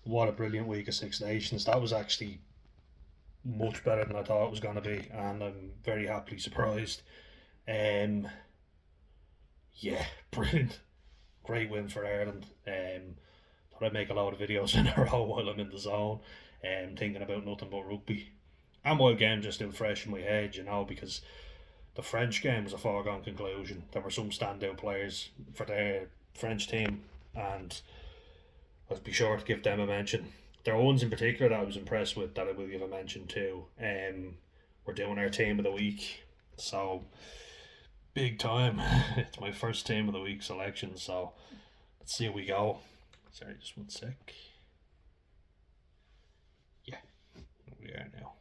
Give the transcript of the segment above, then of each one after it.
What a brilliant week of Six Nations. That was actually much better than I thought it was going to be, and I'm very happily surprised. Um, yeah, brilliant. Great win for Ireland. Thought I'd make a lot of videos in a row while I'm in the zone, thinking about nothing but rugby. And while games are still fresh in my head, because the French game was a foregone conclusion. There were some standout players for their French team, and I'll be sure to give them a mention. There are ones in particular that I was impressed with that I will give a mention to. We're doing our team of the week, so big time. It's my first team of the week selection, so let's see how we go. Sorry, just one sec. Yeah, we are now.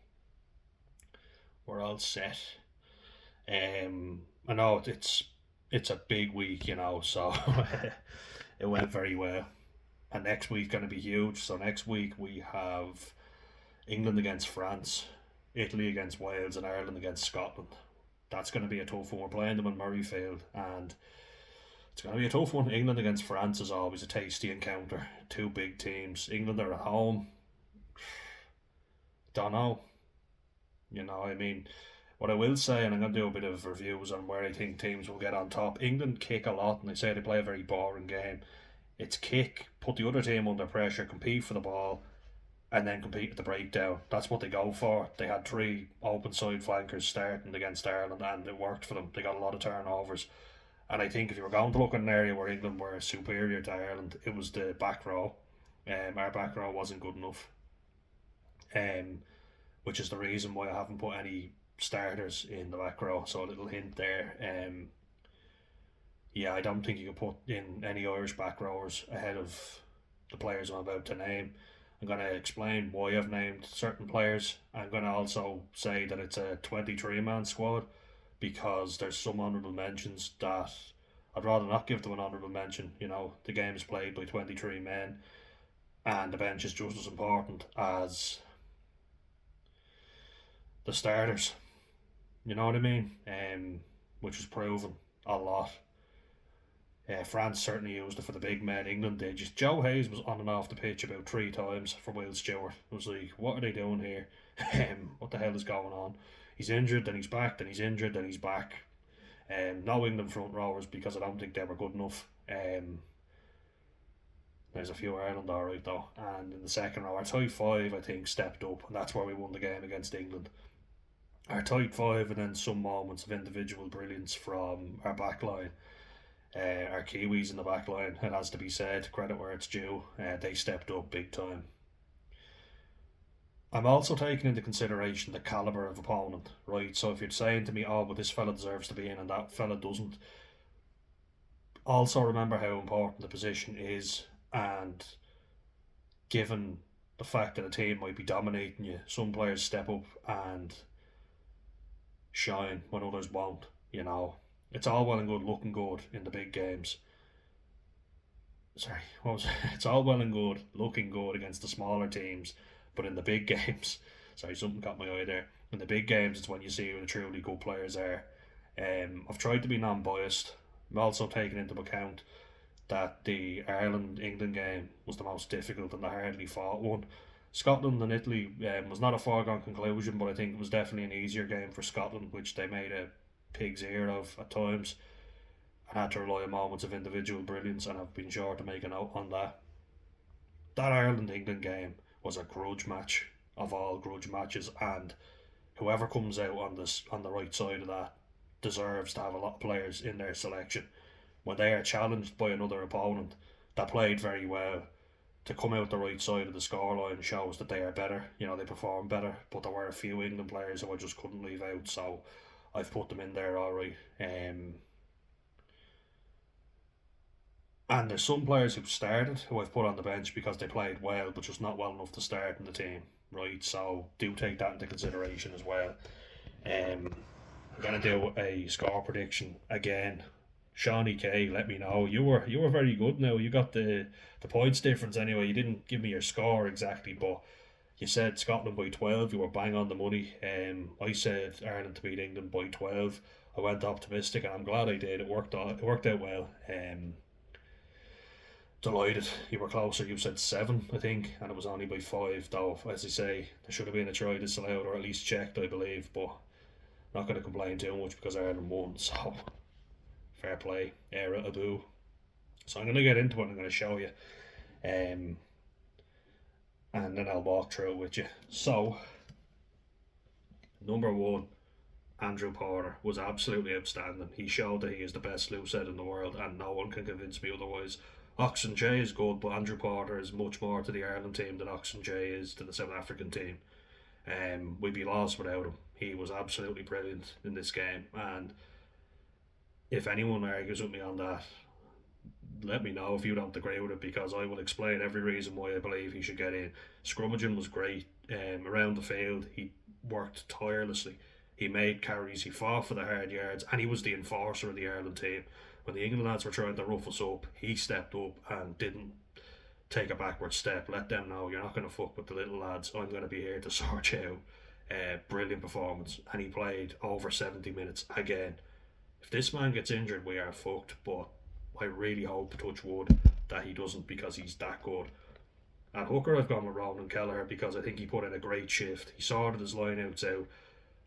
We're all set. I know it's a big week, so it went very well. And next week going to be huge. So next week we have England against France, Italy against Wales, and Ireland against Scotland. That's going to be a tough one. We're playing them in Murrayfield, and it's going to be a tough one. England against France is always a tasty encounter. Two big teams. England are at home. Don't know. I mean, what I will say, and I'm going to do a bit of reviews on where I think teams will get on top. England kick a lot, and they say they play a very boring game. It's kick, put the other team under pressure, compete for the ball, and then compete at the breakdown. That's what they go for. They had three open side flankers starting against Ireland, and it worked for them. They got a lot of turnovers. And I think if you were going to look at an area where England were superior to Ireland, it was the back row. Our back row wasn't good enough, um, which is the reason why I haven't put any starters in the back row. So a little hint there. Yeah, I don't think you can put in any Irish back rowers ahead of the players I'm about to name. I'm going to explain why I've named certain players. I'm going to also say that it's a 23-man squad because there's some honourable mentions that I'd rather not give them an honourable mention. The game is played by 23 men, and the bench is just as important as the starters. You know what I mean? Which was proven a lot. France certainly used it for the big men. England did. Just Joe Hayes was on and off the pitch about three times for Will Stewart. It was like, what are they doing here? What the hell is going on? He's injured, then he's back, then he's injured, then he's back. No England front rowers because I don't think they were good enough. There's a few Ireland alright though. And in the second row, our tight five I think stepped up, and that's where we won the game against England. Our tight five, and then some moments of individual brilliance from our back line. Our Kiwis in the back line, it has to be said, credit where it's due, they stepped up big time. I'm also taking into consideration the calibre of opponent, right? So if you're saying to me, oh, but this fella deserves to be in and that fella doesn't, also remember how important the position is, and given the fact that a team might be dominating you, some players step up and shine when others won't. It's all well and good looking good in the big games. Sorry, what was it? It's all well and good looking good against the smaller teams, but in the big games, sorry, something caught my eye there. In the big games, it's when you see who the truly good players are. I've tried to be non-biased. I'm also taking into account that the Ireland England game was the most difficult and the hardly fought one. Scotland and Italy was not a foregone conclusion, but I think it was definitely an easier game for Scotland, which they made a pig's ear of at times, and had to rely on moments of individual brilliance, and I've been sure to make a note on that. That Ireland England game was a grudge match of all grudge matches, and whoever comes out on the right side of that deserves to have a lot of players in their selection. When they are challenged by another opponent that played very well, to come out the right side of the scoreline shows that they are better. They perform better, but there were a few England players who I just couldn't leave out, so I've put them in there alright. And there's some players who've started who I've put on the bench because they played well, but just not well enough to start in the team, right? So do take that into consideration as well. I'm gonna do a score prediction again. Shawnee K, let me know. You were very good. Now you got the points difference anyway. You didn't give me your score exactly, but you said Scotland by 12. You were bang on the money. I said Ireland to beat England by 12. I went optimistic, and I'm glad I did. It worked out. It worked out well. Delighted. You were closer. You said 7, I think, and it was only by 5. Though, as I say, there should have been a try disallowed or at least checked, I believe. But not going to complain too much because Ireland won. So fair play, Era Abu. So I'm going to get into it. I'm going to show you, um, and then I'll walk through it with you. So number one, Andrew Porter was absolutely outstanding. He showed that he is the best loose head in the world, and no one can convince me otherwise. Oxen J is good, but Andrew Porter is much more to the Ireland team than Oxen J is to the South African team. We'd be lost without him. He was absolutely brilliant in this game, and if anyone argues with me on that, let me know if you don't agree with it because I will explain every reason why I believe he should get in. Scrummaging was great around the field. He worked tirelessly. He made carries, he fought for the hard yards, and he was the enforcer of the Ireland team. When the England lads were trying to rough us up, he stepped up and didn't take a backward step. Let them know you're not going to fuck with the little lads. I'm going to be here to sort you out. Brilliant performance, and he played over 70 minutes again. If this man gets injured, we are fucked. But I really hope, touch wood, that he doesn't because he's that good. At hooker, I've gone with Ronan Kelleher because I think he put in a great shift. He sorted his lineouts out.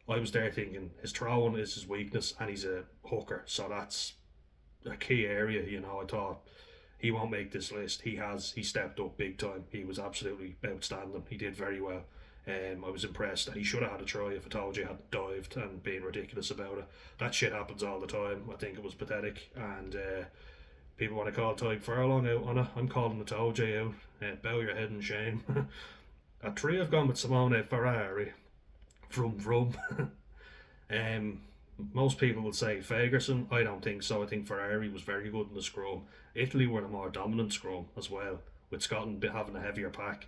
I was there thinking his throwing is his weakness, and he's a hooker, so that's a key area. I thought he won't make this list. He stepped up big time. He was absolutely outstanding. He did very well. I was impressed, and he should have had a try if I told you hadn't dived and being ridiculous about it. That shit happens all the time. I think it was pathetic, and people want to call Tyke Furlong out on it. I'm calling the Toji out. Bow your head in shame. At 3, I've gone with Simone Ferrari. Vroom. um, Most people would say Fagerson. I don't think so. I think Ferrari was very good in the scrum. Italy were the more dominant scrum as well, with Scotland having a heavier pack.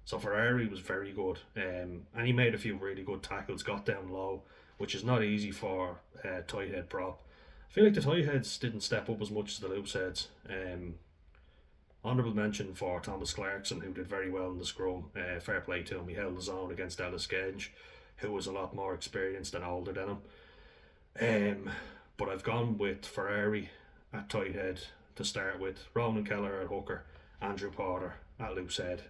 So Ferrari was very good, and he made a few really good tackles, got down low, which is not easy for tight head prop. I feel like the tight heads didn't step up as much as the loose heads. Honourable mention for Thomas Clarkson, who did very well in the scrum. Fair play to him. He held his own against Ellis Genge, who was a lot more experienced and older than him. But I've gone with Ferrari at tight head to start with, Ronan Kelleher at hooker, Andrew Porter at loose head.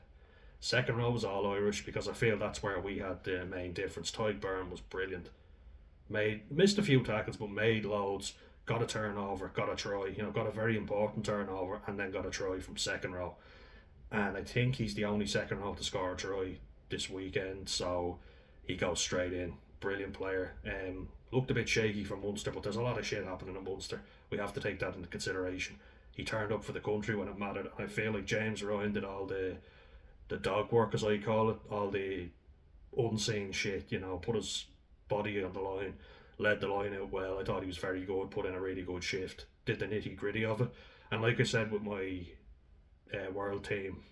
Second row was all Irish because I feel that's where we had the main difference. Tadhg Beirne was brilliant. Missed a few tackles but made loads. Got a turnover, got a try, got a very important turnover and then got a try from second row. And I think he's the only second row to score a try this weekend, so he goes straight in. Brilliant player. Looked a bit shaky from Munster, but there's a lot of shit happening in Munster. We have to take that into consideration. He turned up for the country when it mattered. I feel like James Ryan did all the dog work, as I call it, all the unseen shit, put his body on the line, led the line out well. I thought he was very good, put in a really good shift, did the nitty gritty of it. And like I said with my world team,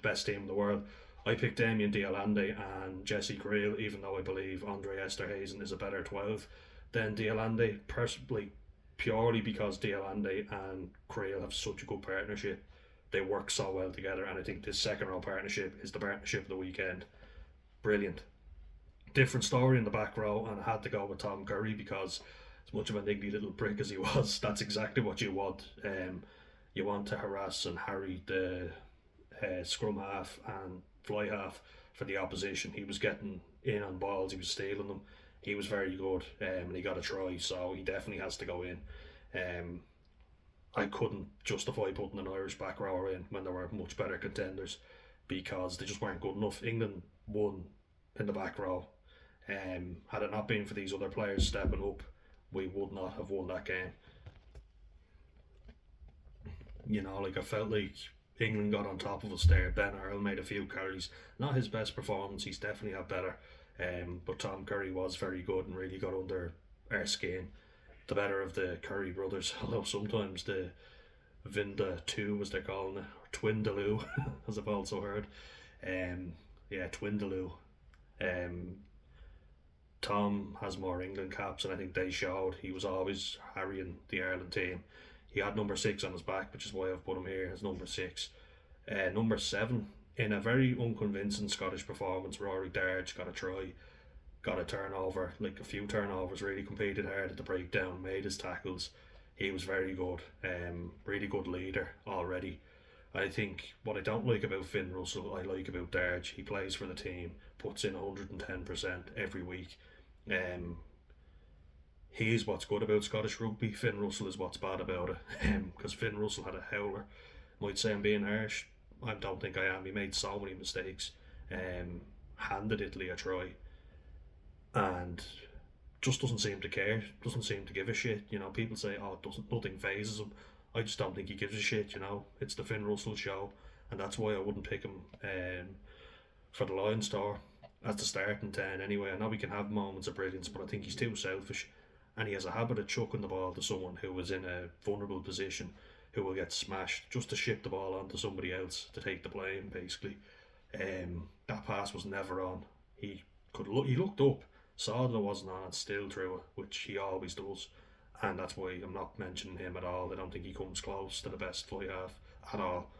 best team in the world, I picked Damien Dialande and Jesse Creel, even though I believe Andre Esterhazen is a better 12 than Dialande, personally, purely because Dialande and Creel have such a good partnership. They work so well together, and I think this second row partnership is the partnership of the weekend. Brilliant. Different story in the back row, and I had to go with Tom Curry because, as much of a niggly little prick as he was, that's exactly what you want. You want to harass and harry the scrum half and fly half for the opposition. He was getting in on balls, he was stealing them. He was very good, and he got a try, so he definitely has to go in. I couldn't justify putting an Irish back rower in when there were much better contenders because they just weren't good enough. England won in the back row. Had it not been for these other players stepping up, we would not have won that game. I felt like England got on top of us there. Ben Earl made a few carries. Not his best performance, he's definitely had better. But Tom Curry was very good and really got under our skin. The better of the Curry brothers, although sometimes the Vinda 2, as they're calling it, or Twindaloo, as I've also heard. Twindaloo. Tom has more England caps, and I think they showed. He was always harrying the Ireland team. He had number 6 on his back, which is why I've put him here as number 6. Number 7, in a very unconvincing Scottish performance, Rory Darge got a try, got a turnover, like a few turnovers, really competed hard at the breakdown, made his tackles. He was very good, really good leader already. I think what I don't like about Finn Russell, I like about Darge. He plays for the team, puts in 110% every week. Um, he's what's good about Scottish rugby. Finn Russell is what's bad about it. Because Finn Russell had a howler. Might say I'm being harsh. I don't think I am. He made so many mistakes. Handed Italy a try, and just doesn't seem to care. Doesn't seem to give a shit. You know, people say, "Oh, it doesn't nothing phases him." I just don't think he gives a shit. You know, it's the Finn Russell show, and that's why I wouldn't pick him for the Lion Star as the starting 10 anyway. I know he can have moments of brilliance, but I think he's too selfish, and he has a habit of chucking the ball to someone who is in a vulnerable position, who will get smashed just to ship the ball onto somebody else to take the blame. Basically, that pass was never on. He could look. He looked up, saw that it wasn't on, and still threw it, which he always does. And that's why I'm not mentioning him at all. I don't think he comes close to the best fly half at all.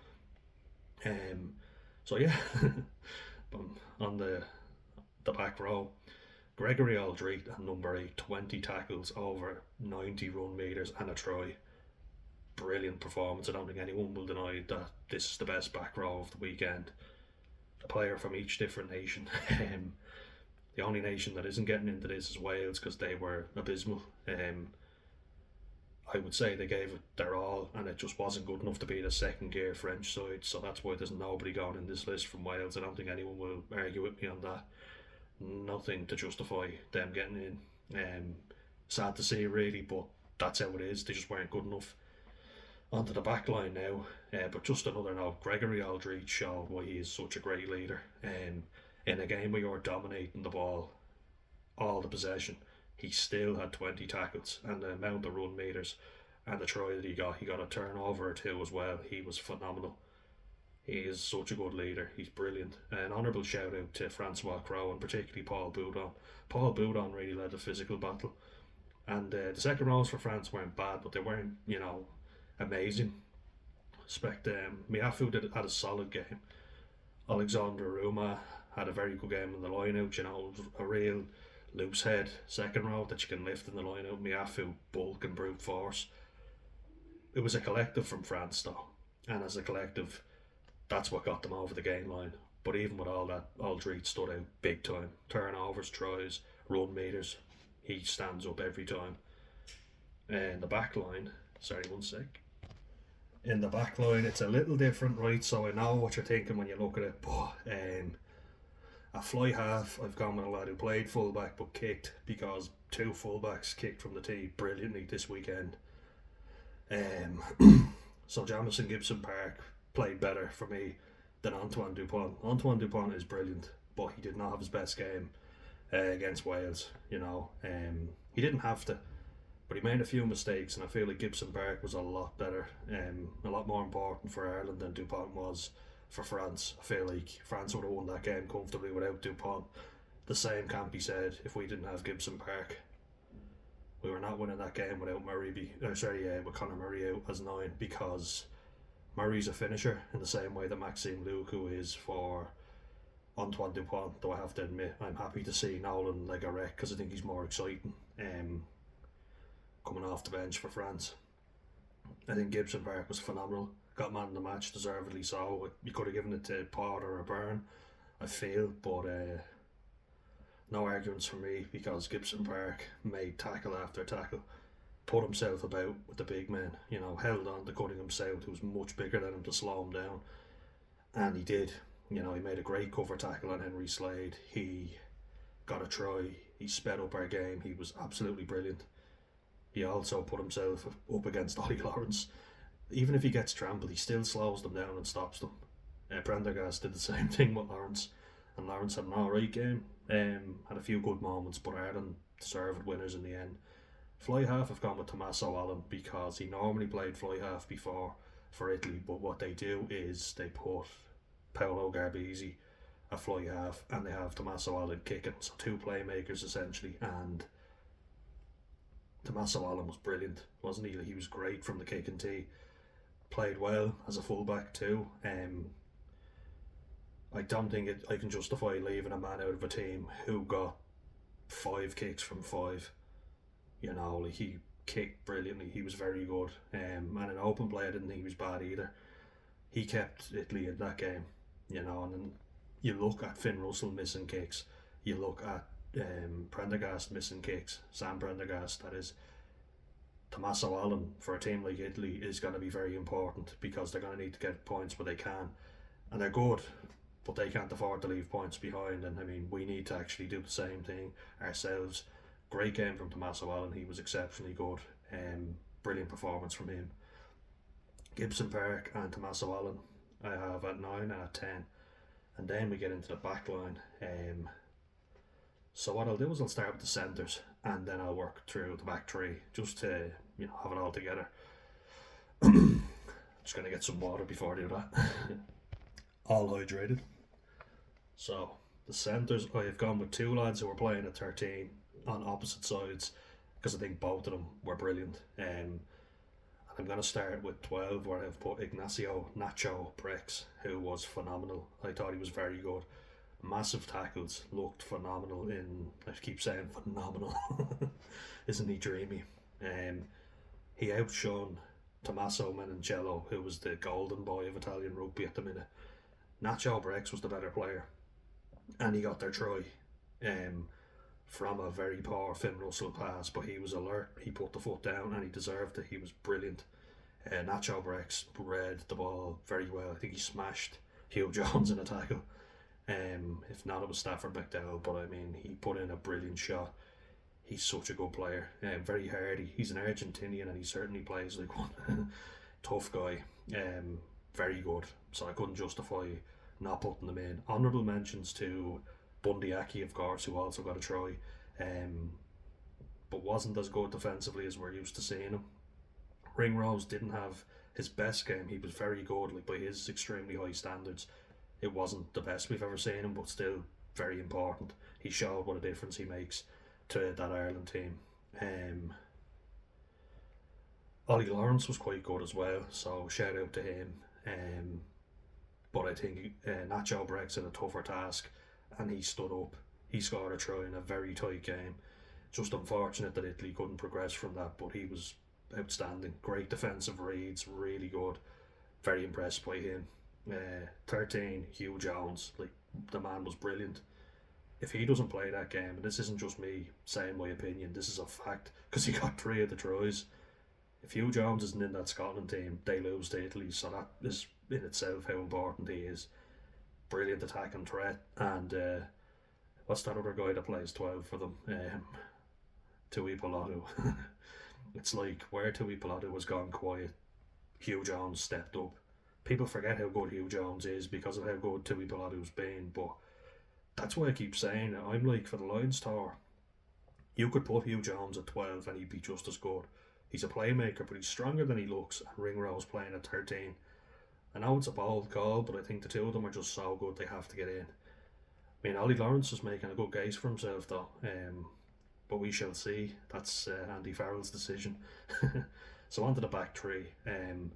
Um, so yeah, on the back row, Gregory Aldrit at number 8, 20 tackles, over 90 run meters, and a try. Brilliant performance. I don't think anyone will deny that this is the best back row of the weekend. A player from each different nation. The only nation that isn't getting into this is Wales because they were abysmal. I would say they gave it their all, and it just wasn't good enough to beat a second gear French side. So that's why there's nobody going in this list from Wales. I don't think anyone will argue with me on that. Nothing to justify them getting in. Sad to see, really, but that's how it is. They just weren't good enough. Onto the back line now, but just another note: Gregory Aldridge showed why he is such a great leader. In a game where you're dominating the ball, all the possession, he still had 20 tackles, and the amount of run meters and the try that he got a turnover or two as well. He was phenomenal. He is such a good leader. He's brilliant. An honourable shout out to Francois Crowe and particularly Paul Boudon. Paul Boudon really led the physical battle. And the second rows for France weren't bad, but they weren't, amazing. Expect Miafu had a solid game. Alexander Ruma had a very good game in the line out, a real loose head second row that you can lift in the line out. Miafu, bulk and brute force. It was a collective from France though, and as a collective, that's what got them over the game line. But even with all that, Aldridge stood out big time. Turnovers, tries, run meters, he stands up every time. And the back line, sorry, one sec. In the back line, it's a little different, right? So I know what you're thinking when you look at it, but a fly half, I've gone with a lad who played fullback but kicked, because two fullbacks kicked from the tee brilliantly this weekend. So Jamison Gibson Park played better for me than Antoine Dupont. Antoine Dupont is brilliant, but he did not have his best game against Wales. He didn't have to, but he made a few mistakes, and I feel like Gibson Park was a lot better, a lot more important for Ireland than Dupont was for France. I feel like France would have won that game comfortably without Dupont. The same can't be said if we didn't have Gibson Park. We were not winning that game without with Conor Murray out as 9, because Murray's a finisher in the same way that Maxime Lucu is for Antoine Dupont. Though I have to admit, I'm happy to see Nolan Legarrec because I think he's more exciting coming off the bench for France. I think Gibson Park was phenomenal. Got man of the match, deservedly so. You could have given it to Potter or Byrne, I feel, but no arguments from me, because Gibson Park made tackle after tackle, put himself about with the big men, held on to Cunningham South, who was much bigger than him, to slow him down. And he did. He made a great cover tackle on Henry Slade. He got a try. He sped up our game. He was absolutely brilliant. He also put himself up against Ollie Lawrence. Even if he gets trampled, he still slows them down and stops them. Prendergast did the same thing with Lawrence, and Lawrence had an alright game. Had a few good moments, but Ireland deserved winners in the end. Fly half, I've gone with Tommaso Allen, because he normally played fly half before for Italy, but what they do is they put Paolo Garbisi at fly half, and they have Tommaso Allen kicking, so two playmakers essentially. And Tommaso Allen was brilliant, wasn't he? He was great from the kick and tee. Played well as a fullback too. I don't think I can justify leaving a man out of a team who got 5 kicks from 5. He kicked brilliantly. He was very good. And in open play, I didn't think he was bad either. he kept Italy in that game, and then you look at Finn Russell missing kicks, you look at Prendergast missing kicks, Sam Prendergast, that is. Tommaso Allen for a team like Italy is going to be very important because they're going to need to get points where they can, and they're good, but they can't afford to leave points behind. And I mean, we need to actually do the same thing ourselves. Great game from Tommaso Allen; he was exceptionally good. Brilliant performance from him. Gibson Park and Tommaso Allen, I have at 9 and at 10, and then we get into the back line. So what I'll do is I'll start with the centres and then I'll work through the back three just to have it all together. Just gonna get some water before I do that. All hydrated. So the centres, I've gone with two lads who were playing at 13 on opposite sides because I think both of them were brilliant. I'm going to start with 12 where I've put Ignacio Nacho Brex, who was phenomenal. I thought he was very good. Massive tackles, looked phenomenal I keep saying phenomenal. Isn't he dreamy? He outshone Tommaso Menoncello, who was the golden boy of Italian rugby at the minute. Nacho Brex was the better player, and he got their try from a very poor Finn Russell pass, but he was alert, he put the foot down, and he deserved it. He was brilliant. Nacho Brex read the ball very well. I think he smashed Hugh Jones in a tackle. If not, it was Stafford McDowell, but I mean, he put in a brilliant shot. He's such a good player. Very hardy. He's an Argentinian and he certainly plays like one. Tough guy. Very good. So I couldn't justify not putting them in. Honourable mentions to Bundy Aki, of course, who also got a try, but wasn't as good defensively as we're used to seeing him. Ringrose didn't have his best game. He was very good, like by his extremely high standards. It wasn't the best we've ever seen him, but still very important. He showed what a difference he makes to that Ireland team. Ollie Lawrence was quite good as well, so shout out to him. But I think Nacho Brex had a tougher task, and he stood up. He scored a try in a very tight game. Just unfortunate that Italy couldn't progress from that, but he was outstanding. Great defensive reads, really good. Very impressed by him. 13, Hugh Jones, like the man was brilliant. If he doesn't play that game, and this isn't just me saying my opinion, this is a fact, because he got 3 of the tries. If Hugh Jones isn't in that Scotland team, they lose to Italy, so that is in itself how important he is. Brilliant attacking threat, and what's that other guy that plays 12 for them? Tui Pilato. It's like where Tui Pilato was gone quiet, Hugh Jones stepped up. People forget how good Hugh Jones is because of how good Tui Pilato's been, but that's why I keep saying it. I'm like, for the Lions tour, you could put Hugh Jones at 12 and he'd be just as good. He's a playmaker, but he's stronger than he looks, and Ringrose playing at 13. I know it's a bold call, but I think the two of them are just so good they have to get in. I mean, Ollie Lawrence is making a good case for himself though, but we shall see. That's Andy Farrell's decision. So on to the back three, and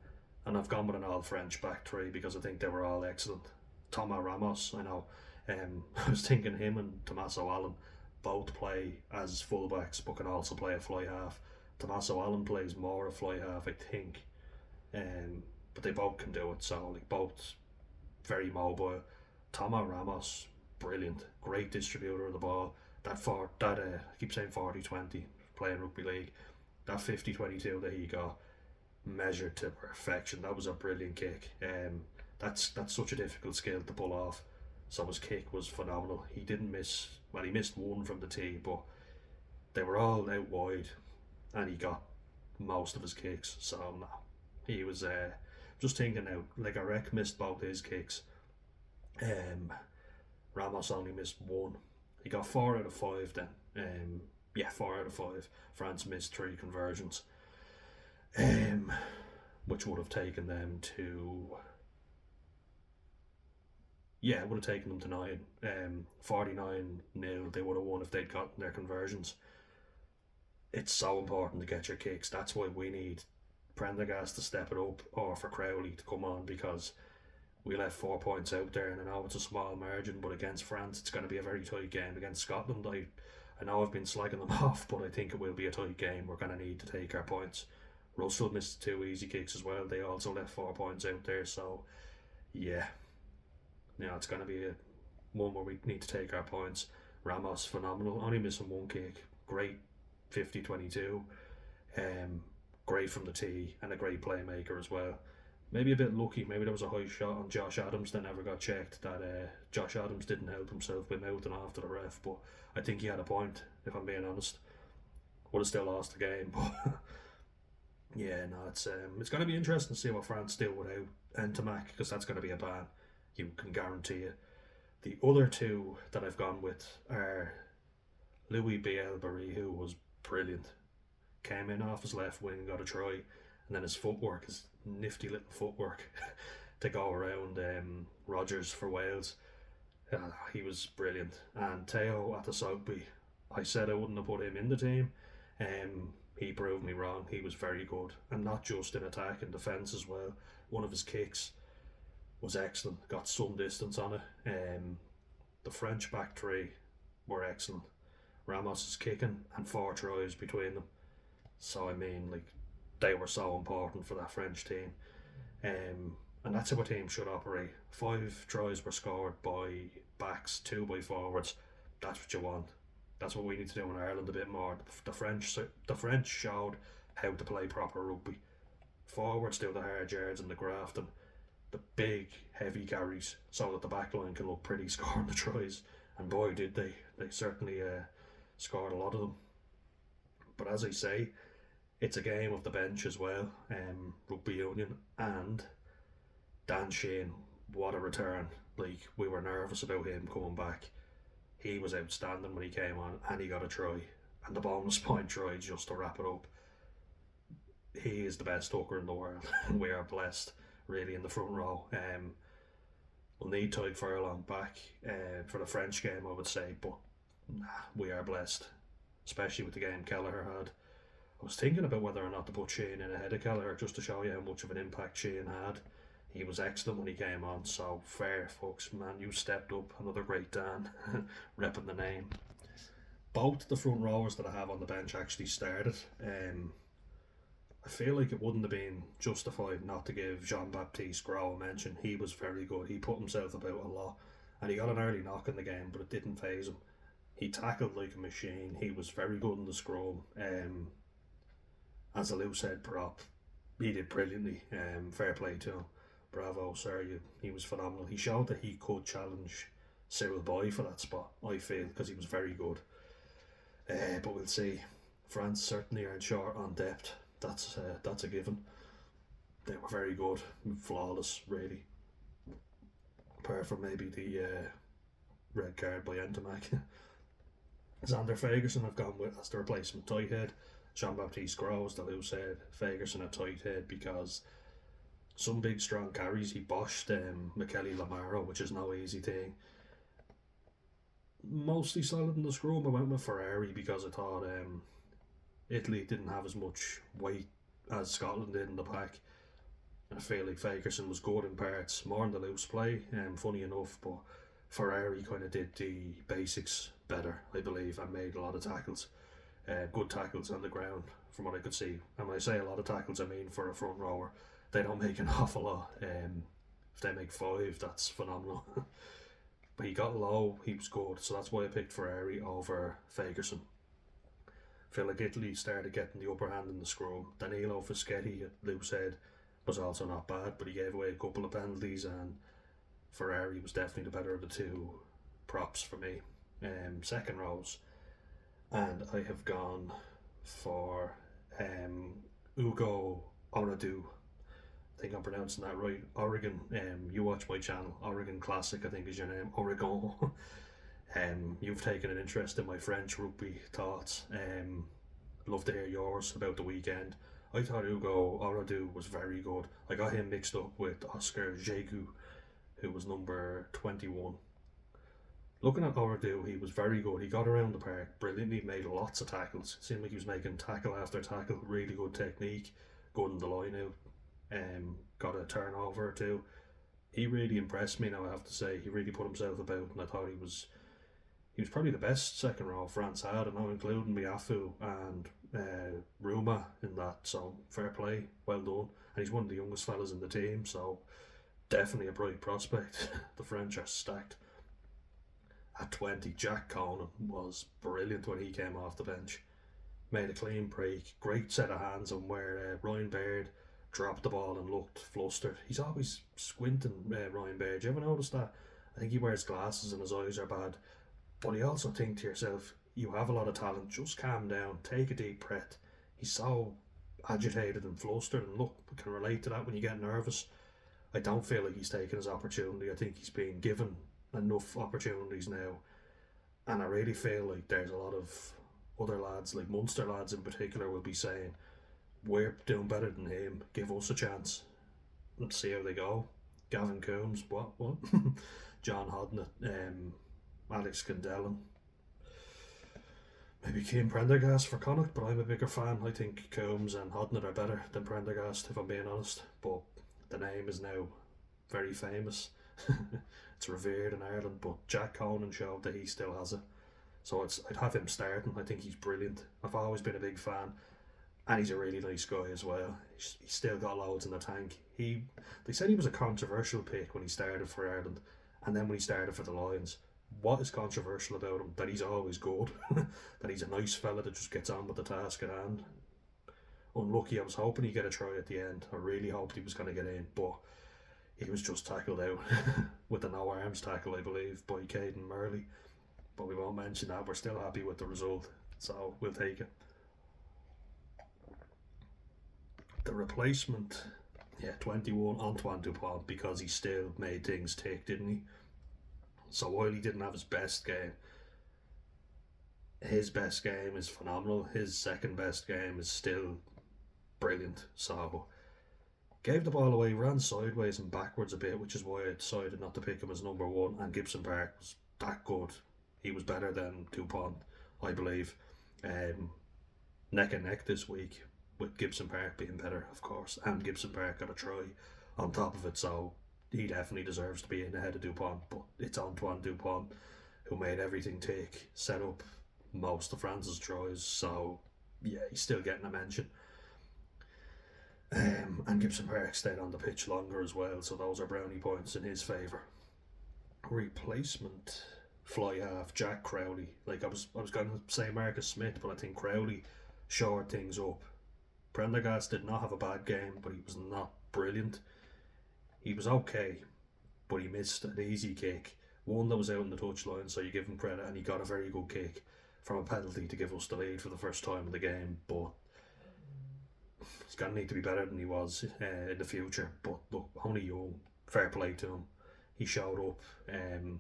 I've gone with an all-French back three because I think they were all excellent. Thomas Ramos, I know, I was thinking him and Tommaso Allen both play as fullbacks but can also play a fly half. Tommaso Allen plays more a fly half, I think, but they both can do it, so like both very mobile. Thomas Ramos, brilliant, great distributor of the ball. I keep saying 40-20, playing rugby league, that 50-22 that he got, measured to perfection. That was a brilliant kick. That's such a difficult skill to pull off. So his kick was phenomenal. He didn't miss. Well, he missed one from the tee, but they were all out wide, and he got most of his kicks. So no, he was just thinking now. Like Arek missed both his kicks. Ramos only missed one. He got 4 out of 5 then. 4 out of 5. France missed 3 conversions. Which would have taken them to it would have taken them to 9. 49-0 they would have won if they'd gotten their conversions. It's so important to get your kicks. That's why we need Prendergast to step it up, or for Crowley to come on, because we left 4 points out there, and I know it's a small margin, but against France it's going to be a very tight game. Against Scotland, I know I've been slagging them off, but I think it will be a tight game. We're going to need to take our points. Russell missed 2 easy kicks as well. They also left 4 points out there. So yeah, it's going to be one where we need to take our points. Ramos phenomenal, only missing one kick. Great 50-22. Um, Great from the tee and a great playmaker as well. Maybe a bit lucky. Maybe there was a high shot on Josh Adams that never got checked. That Josh Adams didn't help himself by mouthing off to the ref, but I think he had a point. If I'm being honest, would have still lost the game, but yeah, no, it's going to be interesting to see what France do without Ntamack, because that's going to be a ban. You can guarantee it. The other two that I've gone with are Louis Bielbarri, who was brilliant. Came in off his left wing, got a try, and then his footwork, his nifty little footwork to go around Rodgers for Wales. He was brilliant. And Teo at the Sogby, I said I wouldn't have put him in the team. He proved me wrong. He was very good, and not just in attack and defence as well. One of his kicks was excellent. Got some distance on it. The French back three were excellent. Ramos is kicking and 4 tries between them. So I mean, like, they were so important for that French team. And that's how a team should operate. 5 tries were scored by backs, 2 by forwards. That's what you want. That's what we need to do in Ireland a bit more. The French showed how to play proper rugby. Forwards do the hard yards and the grafting, the big heavy carries, so that the back line can look pretty scoring the tries. And boy, did they! They certainly scored a lot of them. But as I say, it's a game of the bench as well. Rugby union, and Dan Sheehan, what a return! Like, we were nervous about him coming back. He was outstanding when he came on, and he got a try, and the bonus point try just to wrap it up. He is the best hooker in the world, and we are blessed, really, in the front row. We'll need Tadhg Furlong back for the French game, I would say, but we are blessed, especially with the game Kelleher had. I was thinking about whether or not to put Sheehan in ahead of Kelleher, just to show you how much of an impact Sheehan had. He was excellent when he came on, so fair, folks. Man, you stepped up. Another great Dan, repping the name. Both the front rowers that I have on the bench actually started. I feel like it wouldn't have been justified not to give Jean-Baptiste Gros a mention. He was very good. He put himself about a lot, and he got an early knock in the game, but it didn't faze him. He tackled like a machine. He was very good in the scrum. As a loose head prop, he did brilliantly. Fair play to him. Bravo, sir. He was phenomenal. He showed that he could challenge Cyril Boy for that spot, I feel, because he was very good. But we'll see. France certainly aren't short on depth. That's a given. They were very good, flawless, really. Apart from maybe the red card by Ntamack. Xander Fagerson I've gone with as the replacement tight head. Jean-Baptiste Gros, the loose head. Fagerson a tight head, because some big strong carries he boshed Michele Lamaro, which is no easy thing. Mostly solid in the scrum. I went with Ferrari because I thought Italy didn't have as much weight as Scotland did in the pack. And I feel like Fagerson was good in parts, more in the loose play, funny enough, but Ferrari kind of did the basics better, I believe, and made a lot of tackles. Good tackles on the ground, from what I could see. And when I say a lot of tackles, I mean for a front rower. They don't make an awful lot. If they make 5, that's phenomenal. But he got low, he was good, so that's why I picked Ferrari over Fagerson. I feel like Italy started getting the upper hand in the scrum. Danilo Fischetti at loose head was also not bad, but he gave away a couple of penalties, and Ferrari was definitely the better of the two props for me. Second rows, and I have gone for Ugo Oradu. I think I'm pronouncing that right. Oregon. You watch my channel. Oregon Classic, I think, is your name. Oregon. You've taken an interest in my French rugby thoughts. Love to hear yours about the weekend. I thought Ugo Oradu was very good. I got him mixed up with Oscar Jegu, who was number 21. Looking at Oradu, he was very good. He got around the park brilliantly, made lots of tackles. It seemed like he was making tackle after tackle. Really good technique, good in the line out. Got a turnover or two. He really impressed me now, I have to say. He really put himself about, and I thought He was probably the best second row France had, and now including Biafu and Ruma in that. So fair play, well done. And he's one of the youngest fellas in the team, so definitely a bright prospect. The French are stacked. At 20, Jack Conan was brilliant when he came off the bench. Made a clean break, great set of hands on where Ryan Baird dropped the ball and looked flustered. He's always squinting, Ryan Baird. Do you ever notice that? I think he wears glasses and his eyes are bad. But you also think to yourself, you have a lot of talent, just calm down, take a deep breath. He's so agitated and flustered, and look, we can relate to that when you get nervous. I don't feel like he's taking his opportunity. I think he's being given enough opportunities now, and I really feel like there's a lot of other lads, like Munster lads in particular, will be saying, we're doing better than him, give us a chance. Let's see how they go. Gavin Coombs, what? John Hodnett, Alex Candellin, maybe Keane Prendergast for Connacht, but I'm a bigger fan. I think Coombs and Hodnett are better than Prendergast, if I'm being honest. But the name is now very famous. It's revered in Ireland, but Jack Conan showed that he still has it. So I'd have him starting. I think he's brilliant. I've always been a big fan, and he's a really nice guy as well. He's still got loads in the tank. They said he was a controversial pick when he started for Ireland, and then when he started for the Lions. What is controversial about him? That he's always good. That he's a nice fella that just gets on with the task at hand. Unlucky, I was hoping he'd get a try at the end. I really hoped he was going to get in, but he was just tackled out with a no arms tackle, I believe, by Caden Murley. But we won't mention that. We're still happy with the result, so we'll take it. The replacement, 21, Antoine Dupont, because he still made things tick, didn't he? So while he didn't have his best game is phenomenal. His second best game is still brilliant. So gave the ball away, ran sideways and backwards a bit, which is why I decided not to pick him as number one. And Gibson Park was that good. He was better than Dupont, I believe. Neck and neck this week, with Gibson Park being better, of course, and Gibson Park got a try on top of it, so he definitely deserves to be in ahead of Dupont. But it's Antoine Dupont who made everything tick, set up most of France's tries, so yeah, he's still getting a mention. And Gibson Park stayed on the pitch longer as well, so those are brownie points in his favour. Replacement fly half Jack Crowley. Like I was going to say Marcus Smith, but I think Crowley shored things up. Prendergast did not have a bad game, but he was not brilliant. He was okay, but he missed an easy kick, one that was out on the touchline, so you give him credit, and he got a very good kick from a penalty to give us the lead for the first time in the game. But he's going to need to be better than he was in the future. But look, only young, fair play to him. He showed up, and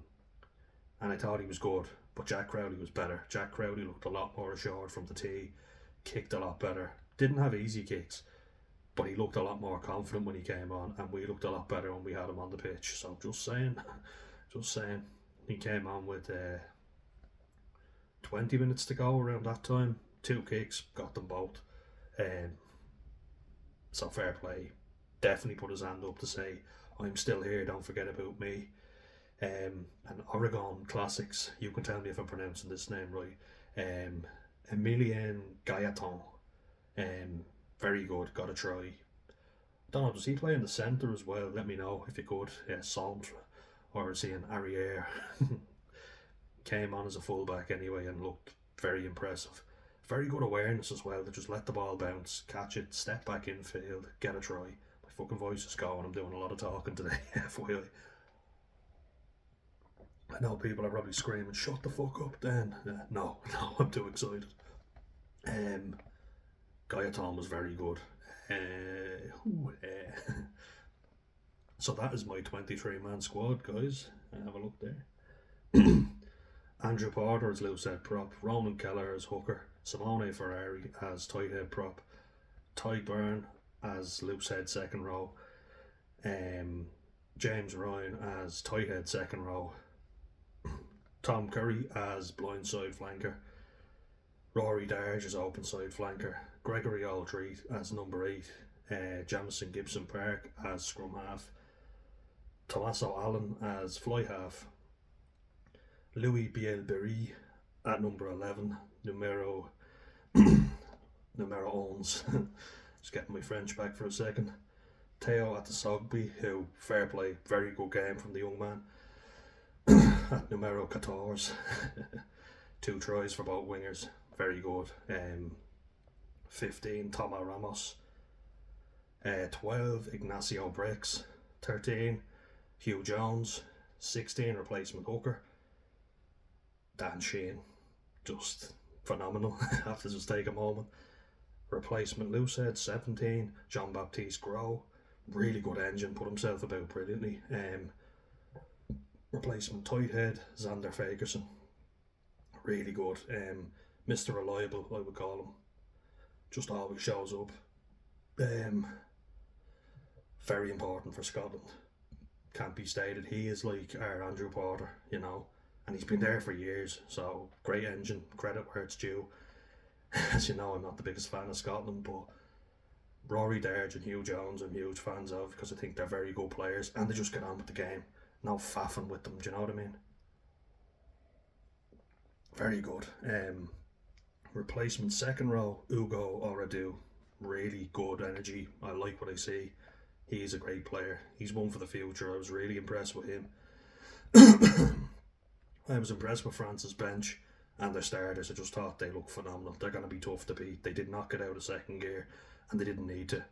I thought he was good, but Jack Crowley was better. Jack Crowley looked a lot more assured from the tee, kicked a lot better. Didn't have easy kicks, but he looked a lot more confident when he came on, and we looked a lot better when we had him on the pitch. So just saying. He came on with 20 minutes to go around that time. 2 kicks, got them both. So fair play. Definitely put his hand up to say, I'm still here, don't forget about me. And Oregon Classics, you can tell me if I'm pronouncing this name right. Emilien Gailleton. Very good, got a try. Don't know, does he play in the centre as well? Let me know if you could. Centre, or is he an arriere? Came on as a fullback anyway and looked very impressive. Very good awareness as well, to just let the ball bounce, catch it, step back infield, get a try. My fucking voice is going, I'm doing a lot of talking today, FYI. I know people are probably screaming, shut the fuck up then. No, I'm too excited. Gailleton was very good. So that is my 23-man squad, guys. Have a look there. Andrew Porter as loose head prop, Ronan Keller as hooker, Simone Ferrari as tight head prop, Ty Byrne as loose head second row, James Ryan as tight head second row, Tom Curry as blindside flanker, Rory Darge as open side flanker, Gregory Aldreet as number 8, Jamison Gibson Park as scrum half, Tommaso Allen as fly half, Louis Bielberry at number 11, numero numero 11. Just getting my French back for a second. Theo at the Sogby, who, fair play, very good game from the young man. At numero 14. 2 tries for both wingers, very good. 15, Toma Ramos. 12, Ignacio Bricks. 13, Hugh Jones. 16, replacement hooker, Dan Sheehan. Just phenomenal. Have to just take a moment. Replacement loosehead, 17, Jean Baptiste Gros. Really good engine, put himself about brilliantly. Replacement tight head, Xander Fagerson. Really good. Mr. Reliable, I would call him. Just always shows up. Very important for Scotland. Can't be stated. He is like our Andrew Porter, and he's been there for years. So great engine, credit where it's due. As you know, I'm not the biggest fan of Scotland, but Rory Darge and Hugh Jones I'm huge fans of because I think they're very good players and they just get on with the game. No faffing with them, do you know what I mean? Very good. Replacement second row, Ugo Oradu. Really good energy. I like what I see. He's a great player. He's one for the future. I was really impressed with him. I was impressed with France's bench and their starters. I just thought they look phenomenal. They're going to be tough to beat. They did not get out of second gear and they didn't need to.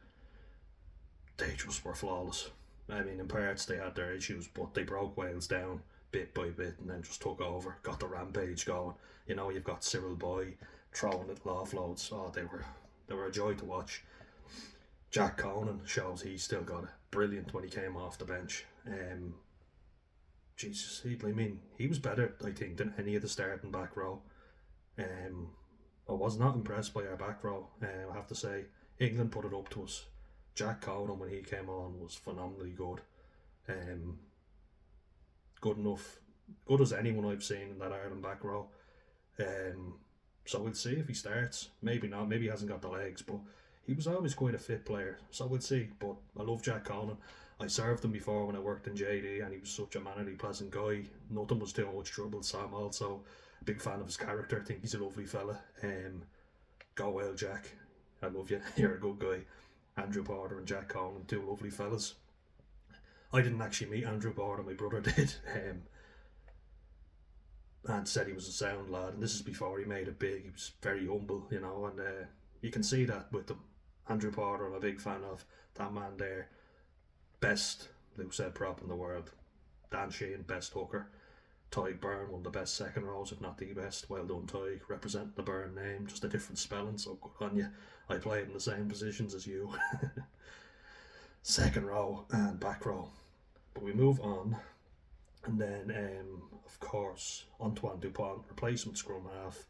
They just were flawless. I mean, in parts they had their issues, but they broke Wales down bit by bit and then just took over, got the rampage going. You've got Cyril Boy throwing little offloads. Oh, they were a joy to watch. Jack Conan shows he's still got it. Brilliant when he came off the bench. Jesus, he was better, I think, than any of the starting back row. I was not impressed by our back row. I have to say, England put it up to us. Jack Conan, when he came on, was phenomenally good. Good enough, good as anyone I've seen in that Ireland back row. So we'll see if he starts. Maybe not. Maybe he hasn't got the legs, but he was always quite a fit player. So we'll see. But I love Jack Conan. I served him before when I worked in JD, and he was such a mannerly, pleasant guy. Nothing was too much trouble. So I'm also a big fan of his character. I think he's a lovely fella. Go well, Jack. I love you. You're a good guy. Andrew Porter and Jack Conan, two lovely fellas. I didn't actually meet Andrew Porter. My brother did. And said he was a sound lad, and this is before he made it big. He was very humble, and you can see that with him. Andrew Porter, I'm a big fan of. That man there, best loosehead prop in the world. Dan Sheehan, best hooker. Tyg Byrne, one of the best second rows, if not the best. Well done, Tyg, representing the Byrne name, just a different spelling, so good on you. I played in the same positions as you. Second row and back row. But we move on. And then, of course, Antoine Dupont, replacement scrum half,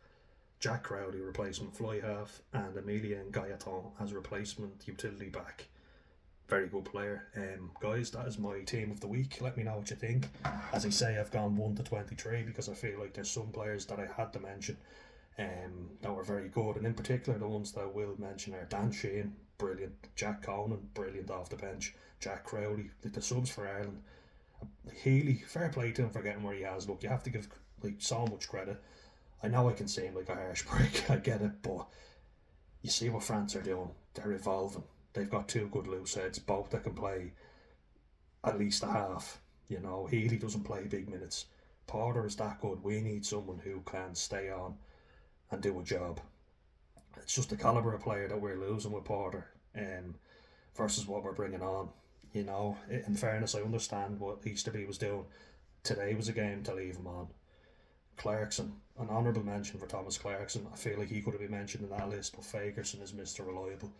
Jack Crowley, replacement fly half, and Emilien Gailleton as replacement utility back. Very good player. Guys, that is my team of the week. Let me know what you think. As I say, I've gone 1 to 23 because I feel like there's some players that I had to mention that were very good. And in particular, the ones that I will mention are Dan Sheehan, brilliant. Jack Conan, brilliant off the bench. Jack Crowley, the subs for Ireland. Healy, fair play to him for getting where he has. Look, you have to give so much credit. I know I can seem like a harsh break, I get it, but you see what France are doing. They're evolving. They've got two good loose heads, both that can play at least a half. Healy doesn't play big minutes. Porter is that good. We need someone who can stay on and do a job. It's just the calibre of player that we're losing with Porter versus what we're bringing on. In fairness, I understand what Easterby was doing. Today was a game to leave him on. Clarkson, an honourable mention for Thomas Clarkson. I feel like he could have been mentioned in that list, but Fagerson is Mr. Reliable.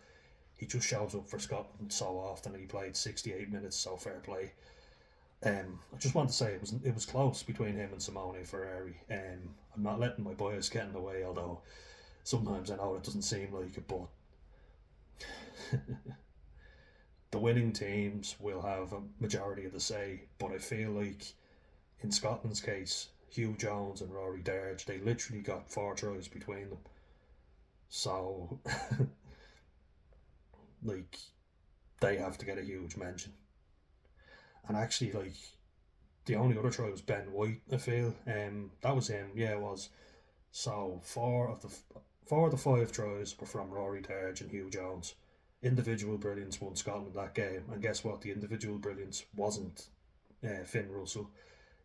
He just shows up for Scotland so often, and he played 68 minutes, so fair play. I just want to say it was close between him and Simone Ferrari. I'm not letting my bias get in the way, although sometimes I know it doesn't seem like it, but the winning teams will have a majority of the say, but I feel like in Scotland's case, Hugh Jones and Rory Darge, they literally got 4 tries between them. So, they have to get a huge mention. And actually, The only other try was Ben White, I feel. That was him. Yeah, it was. So four of the five tries were from Rory Darge and Hugh Jones. Individual brilliance won Scotland that game, and guess what? The individual brilliance wasn't Finn Russell.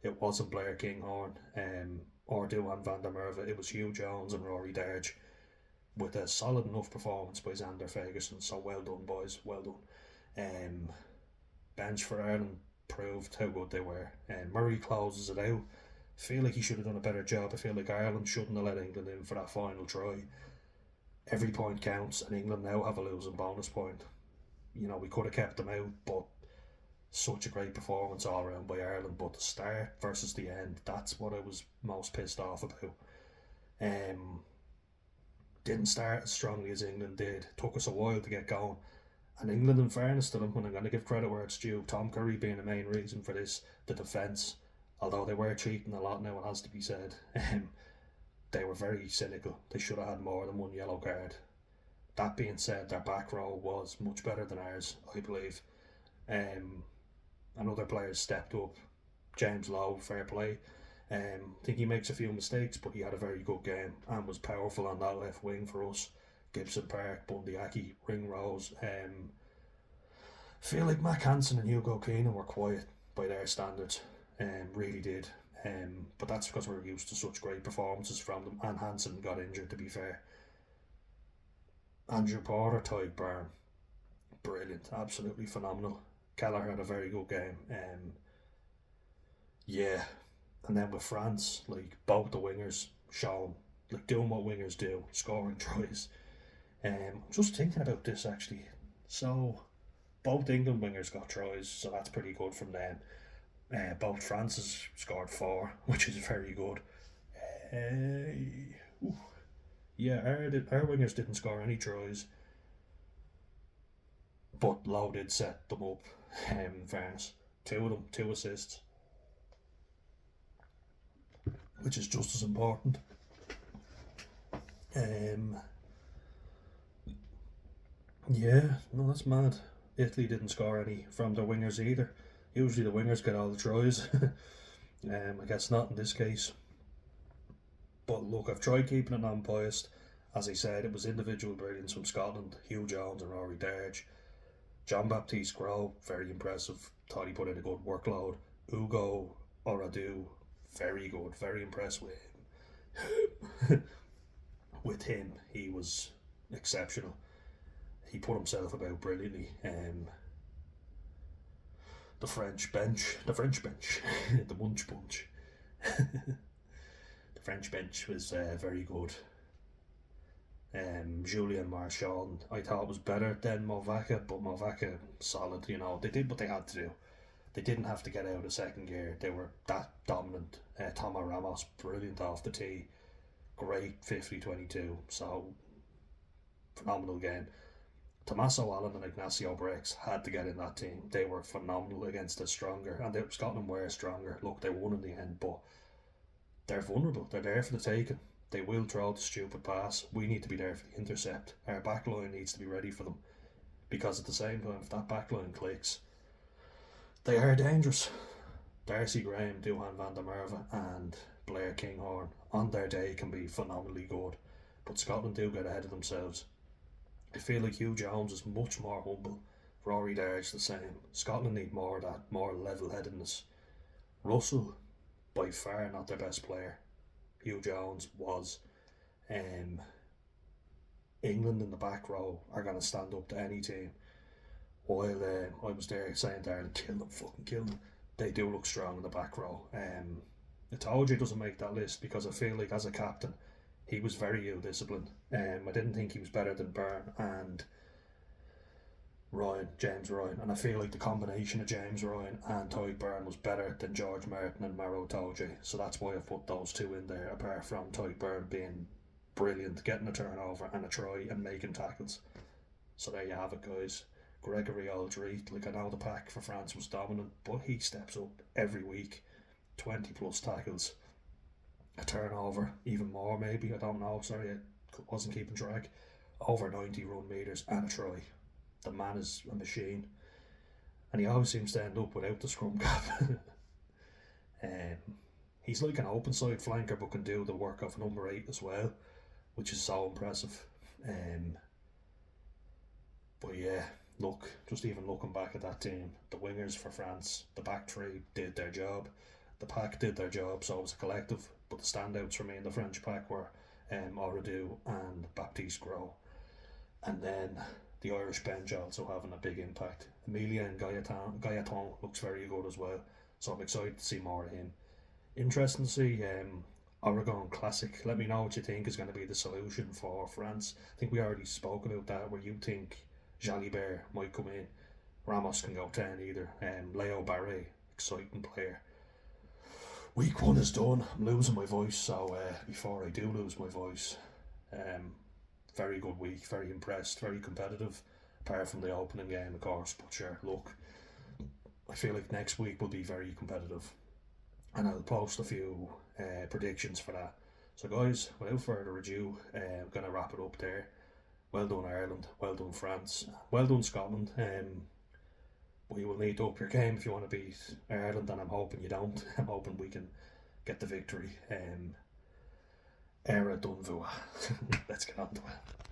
It wasn't Blair Kinghorn or Duhan van der Merwe. It was Hugh Jones and Rory Darge with a solid enough performance by Xander Ferguson. So well done, boys. Well done. Bench for Ireland proved how good they were. Murray closes it out. I feel like he should have done a better job. I feel like Ireland shouldn't have let England in for that final try. Every point counts, and England now have a losing bonus point. You know, we could have kept them out, but such a great performance all around by Ireland. But the start versus the end, that's what I was most pissed off about. Um, didn't start as strongly as England did. Took us a while to get going. And England, in fairness to them, and I'm going to give credit where it's due, Tom Curry being the main reason for this, the defence, although they were cheating a lot now, it has to be said, they were very cynical. They should have had more than one yellow card. That being said, their back row was much better than ours, I believe. And other players stepped up. James Lowe, fair play. I think he makes a few mistakes, but he had a very good game and was powerful on that left wing for us. Gibson Park, Bundy Aki, Ringrose. Feel like Mac Hansen and Hugo Keenan were quiet by their standards. Really did. But that's because we're used to such great performances from them. And Hansen got injured, to be fair. Andrew Porter, Tadhg Beirne, brilliant, absolutely phenomenal. Kelleher had a very good game. Yeah, and then with France, like both the wingers shown, like doing what wingers do, scoring tries. I'm just thinking about this actually. So both England wingers got tries, so that's pretty good from them. Both France's scored four, which is very good. Yeah, our wingers didn't score any tries, but Lowe did set them up. In fairness, two of them, two assists, which is just as important. Yeah, no, that's mad. Italy didn't score any from their wingers either. Usually the wingers get all the tries. I guess not in this case. But look, I've tried keeping it non-biased. As I said, it was individual brilliance from Scotland, Hugh Jones and Rory Darge. John Baptiste Gros, very impressive. Thought he put in a good workload. Ugo Oradu, very good, very impressed with him. With him, he was exceptional. He put himself about brilliantly. The French bench, the Munch Bunch. The French bench was very good. Julien Marchand, I thought was better than Movaka, but Movaka solid. You know, they did what they had to do. They didn't have to get out of second gear. They were that dominant. Toma Ramos, brilliant off the tee. Great 50-22. So phenomenal game. Tommaso Allen and Ignacio Brex had to get in that team. They were phenomenal against a stronger, and Scotland were stronger. Look, they won in the end, but they're vulnerable. They're there for the taking. They will throw the stupid pass. We need to be there for the intercept. Our backline needs to be ready for them, because at the same time, if that backline clicks, they are dangerous. Darcy Graham, Duhan van der Merwe and Blair Kinghorn on their day can be phenomenally good, but Scotland do get ahead of themselves. I feel like Hugh Jones is much more humble. Rory Darge the same. Scotland need more of that, more level-headedness. Russell, by far not their best player. Hugh Jones was. England in the back row are going to stand up to any team. While I was there saying to Ireland, kill them, fucking kill them. They do look strong in the back row. Itaoji doesn't make that list because I feel like as a captain, he was very ill-disciplined. I didn't think he was better than Beirne and James Ryan. And I feel like the combination of James Ryan and Tadhg Beirne was better than George Martin and Maro Itoje. So that's why I've put those two in there, apart from Tadhg Beirne being brilliant, getting a turnover and a try and making tackles. So there you have it, guys. Gregory Aldrit, like I know the pack for France was dominant, but he steps up every week. 20 plus tackles. A turnover, even more maybe, I don't know, sorry, I wasn't keeping track. Over 90 run metres and a try. The man is a machine. And he always seems to end up without the scrum cap. He's like an open side flanker but can do the work of number 8 as well, which is so impressive. But yeah, look, just even looking back at that team, the wingers for France, the back three did their job, the pack did their job, so it was a collective. But the standouts for me in the French pack were Auradou and Baptiste Gros. And then the Irish bench also having a big impact. Emilien Gailleton looks very good as well, so I'm excited to see more of him. Interesting to see Oregon Classic. Let me know what you think is going to be the solution for France. I think we already spoke about that, where you think Jalibert might come in. Ramos can go 10 either. Leo Barre, exciting player. Week 1 is done. I'm losing my voice, so before I do lose my voice, very good week, very impressed, very competitive, apart from the opening game, of course. But sure, look, I feel like next week will be very competitive, and I'll post a few predictions for that. So, guys, without further ado, I'm going to wrap it up there. Well done, Ireland. Well done, France. Well done, Scotland. But you will need to up your game if you want to beat Ireland, and I'm hoping you don't. I'm hoping we can get the victory. Era done. Let's get on to it.